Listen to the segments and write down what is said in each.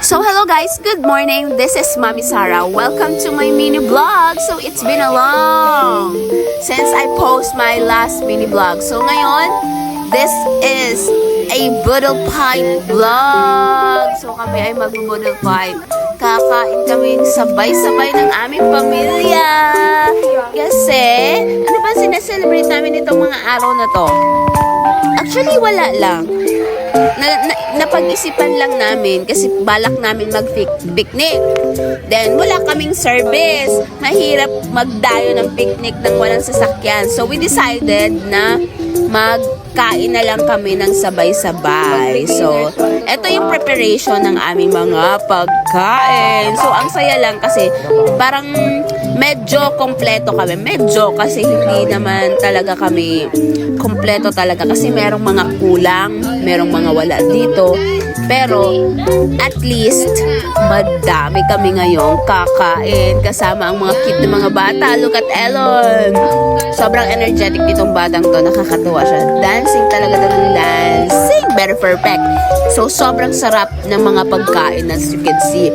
So hello guys, good morning. This is Mami Sarah. Welcome to my mini vlog. So it's been a long since I post my last mini vlog. So ngayon, this is a budol fight vlog. So kami ay mag-budol fight. Kakain kami sabay-sabay ng aming pamilya. Kasi, ano ba sineselebrate namin itong mga araw na to? Actually, wala lang. Napag-isipan lang namin kasi balak namin mag-picnic. Then, wala kaming service. Mahirap magdayo ng picnic nang walang sasakyan. So, we decided na magkain na lang kami ng sabay-sabay. So, ito yung preparation ng aming mga pagkain. So, ang saya lang kasi parang medyo kompleto kami. Medyo kasi hindi naman talaga kami kompleto talaga kasi merong mga kulang, merong mga wala dito. Pero at least madami kami ngayong kakain kasama ang mga cute na mga bata. Look at Elon. Sobrang energetic nitong batang to. Nakakatuwa siya. Dancing talaga ng dancing. Very perfect. So sobrang sarap ng mga pagkain as you can see.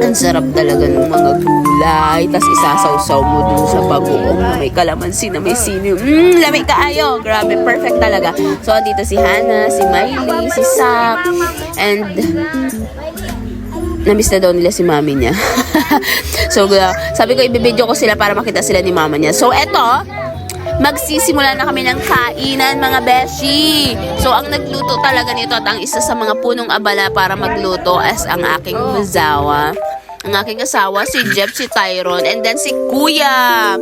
Ang sarap talaga ng mga gulay. Tapos isasawsaw mo dun sa bagoong na may kalamansi na may siniw. Lamig kaayo. Grabe, perfect talaga. So dito si Hannah, si Miley, si Sak, and namiss na daw nila si mami niya. So sabi ko ibibidyo ko sila para makita sila ni mama niya. So eto, magsisimula na kami ng kainan mga beshi. So ang nagluto talaga nito at ang isa sa mga punong abala para magluto as ang aking mazawa. Ang aking asawa, si Jeff, si Tyron, and then si Kuya.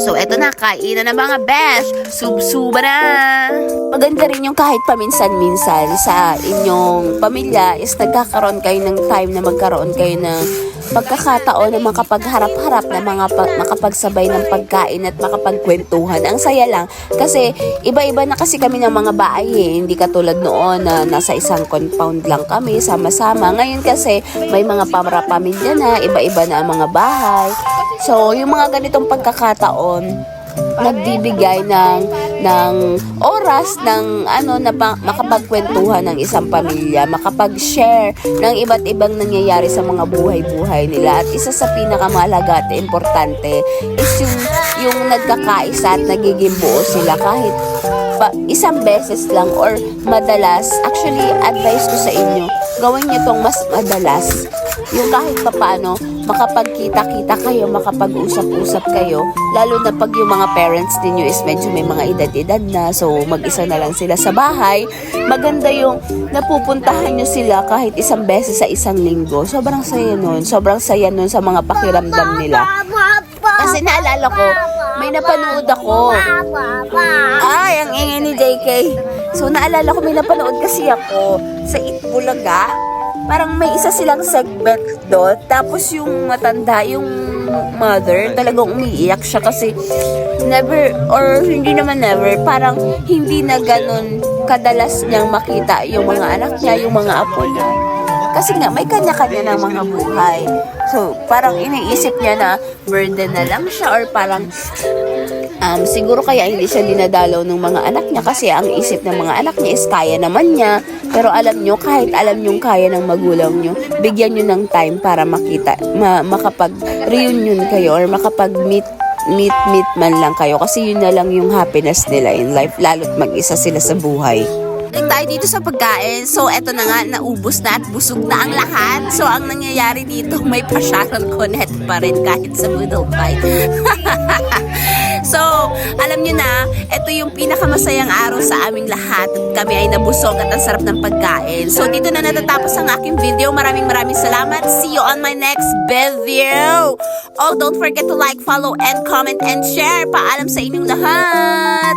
So, eto na, kainan na mga besh. Sub-suba na. Maganda rin yung kahit paminsan-minsan sa inyong pamilya is nagkakaroon kayo ng time na magkaroon kayo ng pagkakataon na makapagharap-harap na makapagsabay ng pagkain at makapagkwentuhan. Ang saya lang kasi iba-iba na kasi kami ng mga bahay eh. Hindi katulad noon na nasa isang compound lang kami sama-sama. Ngayon kasi may mga pamilya na, iba-iba na ang mga bahay. So, yung mga ganitong pagkakataon nagbibigay ng oras ng na makapagkwentuhan ng isang pamilya, makapag-share ng iba't ibang nangyayari sa mga buhay-buhay nila. At isa sa pinakamahalaga at importante is yung nagkakaisa at nagiging buo sila kahit isang beses lang or madalas. Actually, advice ko sa inyo, gawin niyo tong mas madalas. Yung kahit papaano, makapagkita-kita kayo, makapag-usap-usap kayo, lalo na pag yung mga parents ninyo is medyo may mga edad-edad na, so mag-isa na lang sila sa bahay. Maganda yung napupuntahan nyo sila kahit isang beses sa isang linggo. Sobrang saya nun sa mga pakiramdam nila. Kasi naalala ko, may napanood ako. Ay, ang ingay ni JK. So naalala ko, may napanood kasi ako sa Itbulaga. Parang may isa silang segment doon. Tapos yung matanda, yung mother, talagang umiiyak siya kasi never, or hindi naman never, parang hindi na ganun kadalas niyang makita yung mga anak niya, yung mga apo niya. Kasi nga, may kanya-kanya ng mga buhay. So, parang iniisip niya na burden na lang siya or parang siguro kaya hindi siya dinadalaw ng mga anak niya kasi ang isip ng mga anak niya is kaya naman niya. Pero alam nyo, kahit alam nyo kaya ng magulang nyo, bigyan nyo ng time para makapag-reunion kayo or makapag-meet man lang kayo kasi yun na lang yung happiness nila in life, lalo't mag-isa sila sa buhay. Tayo dito sa pagkain. So, eto na nga, naubos na at busog na ang lahat. So, ang nangyayari dito, may pa-Sharon Connect pa rin kahit sa budol fight. So, alam nyo na, ito yung pinakamasayang araw sa aming lahat. Kami ay nabusog at ang sarap ng pagkain. So, dito na natatapos ang aking video. Maraming salamat. See you on my next video. Oh, don't forget to like, follow, and comment, and share. Paalam sa inyong lahat.